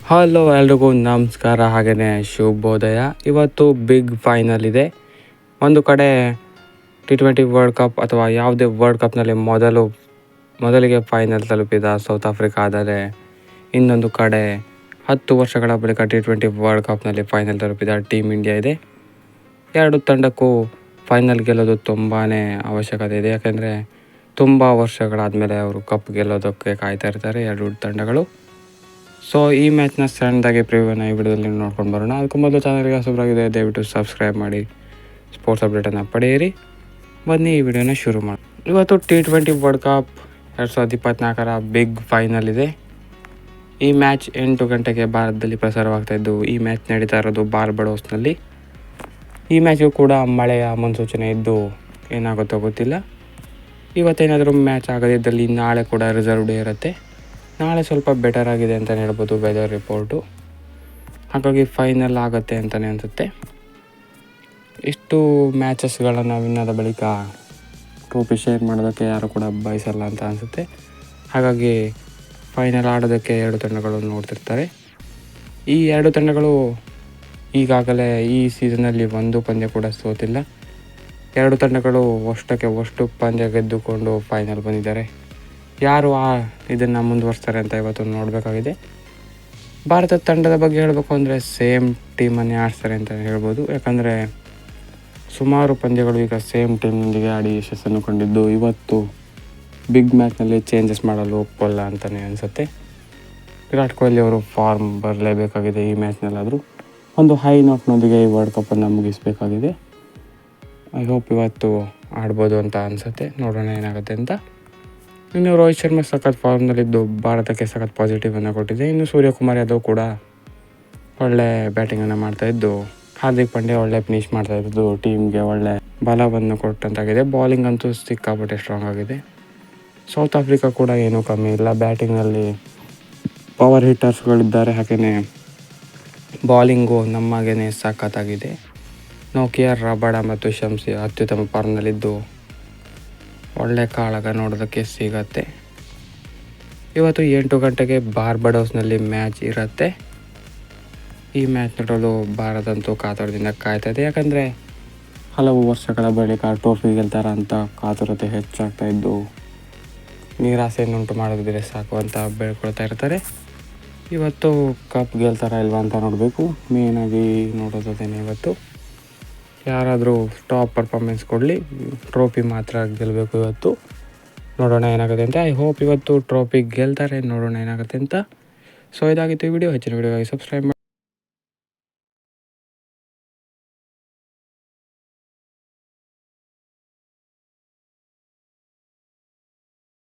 Hello ಎಲ್ರಿಗೂ ನಮಸ್ಕಾರ, ಹಾಗೆಯೇ ಶುಭೋದಯ. ಇವತ್ತು ಬಿಗ್ ಫೈನಲ್ ಇದೆ. ಒಂದು ಕಡೆ T20 ವರ್ಲ್ಡ್ ಕಪ್ ಅಥವಾ ಯಾವುದೇ ವರ್ಲ್ಡ್ ಕಪ್ನಲ್ಲಿ ಮೊದಲಿಗೆ ಫೈನಲ್ ತಲುಪಿದ ಸೌತ್ ಆಫ್ರಿಕಾ ಆದರೆ, ಇನ್ನೊಂದು ಕಡೆ 10 ವರ್ಷಗಳ ಬಳಿಕ T20 ವರ್ಲ್ಡ್ ಕಪ್ನಲ್ಲಿ ಫೈನಲ್ ತಲುಪಿದ ಟೀಮ್ ಇಂಡಿಯಾ ಇದೆ. ಎರಡು ತಂಡಕ್ಕೂ ಫೈನಲ್ ಗೆಲ್ಲೋದು ತುಂಬಾ ಅವಶ್ಯಕತೆ ಇದೆ. ಯಾಕೆಂದರೆ ತುಂಬ ವರ್ಷಗಳಾದಮೇಲೆ ಅವರು ಕಪ್ ಗೆಲ್ಲೋದಕ್ಕೆ ಕಾಯ್ತಾ ಇರ್ತಾರೆ ಎರಡು ತಂಡಗಳು. ಸೊ ಈ ಮ್ಯಾಚ್ನ ಸಣ್ಣದಾಗಿ ಪ್ರಿವ್ಯೂನ ಈ ವಿಡಿಯೋದಲ್ಲಿ ನೋಡ್ಕೊಂಡು ಬರೋಣ. ಅದಕ್ಕೂ ಮೊದಲು ಚಾನಲ್ಗೆ ಹೊಸಬರಾಗಿದೆ, ದಯವಿಟ್ಟು ಸಬ್ಸ್ಕ್ರೈಬ್ ಮಾಡಿ ಸ್ಪೋರ್ಟ್ಸ್ ಅಪ್ಡೇಟನ್ನು ಪಡೆಯಿರಿ. ಬನ್ನಿ ಈ ವಿಡಿಯೋನ ಶುರು ಮಾಡಿ. ಇವತ್ತು T20 ವರ್ಲ್ಡ್ ಕಪ್ 2024ರ ಬಿಗ್ ಫೈನಲ್ ಇದೆ. ಈ ಮ್ಯಾಚ್ 8 ಗಂಟೆಗೆ ಭಾರತದಲ್ಲಿ ಪ್ರಸಾರವಾಗ್ತಾಯಿದ್ದು, ಈ ಮ್ಯಾಚ್ ನಡೀತಾ ಇರೋದು ಬಾರ್ಬಡೋಸ್ನಲ್ಲಿ. ಈ ಮ್ಯಾಚು ಕೂಡ ಮಳೆಯ ಮುನ್ಸೂಚನೆ ಇದ್ದು ಏನಾಗುತ್ತೋ ಗೊತ್ತಿಲ್ಲ. ಇವತ್ತೇನಾದರೂ ಮ್ಯಾಚ್ ಆಗದಿದ್ದಲ್ಲಿ ನಾಳೆ ಕೂಡ ರಿಸರ್ವ್ ಡೇ ಇರುತ್ತೆ. ನಾಳೆ ಸ್ವಲ್ಪ ಬೆಟರ್ ಆಗಿದೆ ಅಂತಲೇ ಹೇಳ್ಬೋದು ವೆದರ್ ರಿಪೋರ್ಟು. ಹಾಗಾಗಿ ಫೈನಲ್ ಆಗುತ್ತೆ ಅಂತಲೇ ಅನಿಸುತ್ತೆ. ಇಷ್ಟು ಮ್ಯಾಚಸ್ಗಳನ್ನು ವಿನ್ ಆದ ಬಳಿಕ ಟ್ರೋಫಿ ಶೇರ್ ಮಾಡೋದಕ್ಕೆ ಯಾರು ಕೂಡ ಬಯಸಲ್ಲ ಅಂತ ಅನಿಸುತ್ತೆ. ಹಾಗಾಗಿ ಫೈನಲ್ ಆಡೋದಕ್ಕೆ ಎರಡು ತಂಡಗಳು ನೋಡ್ತಿರ್ತಾರೆ. ಈ ಎರಡು ತಂಡಗಳು ಈಗಾಗಲೇ ಈ ಸೀಸನಲ್ಲಿ ಒಂದು ಪಂದ್ಯ ಕೂಡ ಸೋತಿಲ್ಲ. ಎರಡು ತಂಡಗಳು ಅಷ್ಟು ಪಂದ್ಯ ಗೆದ್ದುಕೊಂಡು ಫೈನಲ್ ಬಂದಿದ್ದಾರೆ. ಯಾರು ಇದನ್ನು ಮುಂದುವರಿಸ್ತಾರೆ ಅಂತ ಇವತ್ತು ನೋಡಬೇಕಾಗಿದೆ. ಭಾರತ ತಂಡದ ಬಗ್ಗೆ ಹೇಳಬೇಕು ಅಂದರೆ ಸೇಮ್ ಟೀಮನ್ನೇ ಆಡಿಸ್ತಾರೆ ಅಂತ ಹೇಳ್ಬೋದು. ಯಾಕಂದರೆ ಸುಮಾರು ಪಂದ್ಯಗಳು ಈಗ ಸೇಮ್ ಟೀಮ್ನೊಂದಿಗೆ ಆಡಿ ಯಶಸ್ಸನ್ನು ಕಂಡಿದ್ದು, ಇವತ್ತು ಬಿಗ್ ಮ್ಯಾಚ್ನಲ್ಲಿ ಚೇಂಜಸ್ ಮಾಡಲು ಒಪ್ಪಲ್ಲ ಅಂತಲೇ ಅನಿಸುತ್ತೆ. ವಿರಾಟ್ ಕೊಹ್ಲಿ ಅವರು ಫಾರ್ಮ್ ಬರಲೇಬೇಕಾಗಿದೆ. ಈ ಮ್ಯಾಚ್ನಲ್ಲಾದರೂ ಒಂದು ಹೈ ನೋಟ್ನೊಂದಿಗೆ ಈ ವರ್ಲ್ಡ್ ಕಪ್ಪನ್ನು ಮುಗಿಸಬೇಕಾಗಿದೆ. ಐ ಹೋಪ್ ಇವತ್ತು ಆಡ್ಬೋದು ಅಂತ ಅನಿಸುತ್ತೆ. ನೋಡೋಣ ಏನಾಗುತ್ತೆ ಅಂತ. ಇನ್ನು ರೋಹಿತ್ ಶರ್ಮಾ ಸಖತ್ ಫಾರ್ಮ್ನಲ್ಲಿದ್ದು ಭಾರತಕ್ಕೆ ಸಖತ್ ಪಾಸಿಟಿವನ್ನು ಕೊಟ್ಟಿದೆ. ಇನ್ನು ಸೂರ್ಯಕುಮಾರ್ ಯಾದವ್ ಕೂಡ ಒಳ್ಳೆ ಬ್ಯಾಟಿಂಗನ್ನು ಮಾಡ್ತಾಯಿದ್ದು, ಹಾರ್ದಿಕ್ ಪಾಂಡ್ಯ ಒಳ್ಳೆ ಫಿನಿಶ್ ಮಾಡ್ತಾಯಿದ್ದು ಟೀಮ್ಗೆ ಒಳ್ಳೆ ಬಲವನ್ನು ಕೊಟ್ಟಂತಾಗಿದೆ. ಬಾಲಿಂಗ್ ಅಂತೂ ಸಿಕ್ಕಾಪಟ್ಟೆ ಸ್ಟ್ರಾಂಗ್ ಆಗಿದೆ. ಸೌತ್ ಆಫ್ರಿಕಾ ಕೂಡ ಏನೂ ಕಮ್ಮಿ ಇಲ್ಲ. ಬ್ಯಾಟಿಂಗ್ನಲ್ಲಿ ಪವರ್ ಹಿಟ್ಟರ್ಸ್ಗಳಿದ್ದಾರೆ. ಹಾಗೆಯೇ ಬಾಲಿಂಗು ನಮ್ಮಾಗೇ ಸಖತ್ತಾಗಿದೆ. ನೋಕಿಯರ್, ರಬಾಡ ಮತ್ತು ಶಮ್ಸಿ ಅತ್ಯುತ್ತಮ ಫಾರ್ಮ್ನಲ್ಲಿದ್ದು ಒಳ್ಳೆ ಕಾಳಗ ನೋಡೋದಕ್ಕೆ ಸಿಗತ್ತೆ. ಇವತ್ತು 8 ಗಂಟೆಗೆ ಬಾರ್ಬಡೋಸ್ನಲ್ಲಿ ಮ್ಯಾಚ್ ಇರುತ್ತೆ. ಈ ಮ್ಯಾಚ್ ನೋಡಲು ಭಾರತ ಅಂತೂ ಕಾತುರದಿಂದ ಕಾಯ್ತಾ ಇದೆ. ಯಾಕಂದರೆ ಹಲವು ವರ್ಷಗಳ ಬಳಿಕ ಟ್ರೋಫಿ ಗೆಲ್ತಾರ ಅಂತ ಕಾತುರತೆ ಹೆಚ್ಚಾಗ್ತಾ ಇದ್ದು, ನಿರಾಸೆಯನ್ನುಂಟು ಮಾಡೋದಿದ್ರೆ ಸಾಕು ಅಂತ ಬೆಳ್ಕೊಳ್ತಾ ಇರ್ತಾರೆ. ಇವತ್ತು ಕಪ್ ಗೆಲ್ತಾರ ಇಲ್ವಾ ಅಂತ ನೋಡಬೇಕು. ಮೇಯ್ನಾಗಿ ನೋಡೋದೇನೆ ಇವತ್ತು ಯಾರಾದರೂ ಟಾಪ್ ಪರ್ಫಾರ್ಮೆನ್ಸ್ ಕೊಡಲಿ, ಟ್ರೋಫಿ ಮಾತ್ರ ಗೆಲ್ಲಬೇಕು ಇವತ್ತು. ನೋಡೋಣ ಏನಾಗುತ್ತೆ ಅಂತ. ಐ ಹೋಪ್ ಇವತ್ತು ಟ್ರೋಫಿ ಗೆಲ್ತಾರೆ. ನೋಡೋಣ ಏನಾಗುತ್ತೆ ಅಂತ. ಸೊ ಇದಾಗಿತ್ತು ಈ ವಿಡಿಯೋ. ಹೆಚ್ಚಿನ ವಿಡಿಯೋಗಾಗಿ ಸಬ್ಸ್ಕ್ರೈಬ್ ಮಾಡಿ.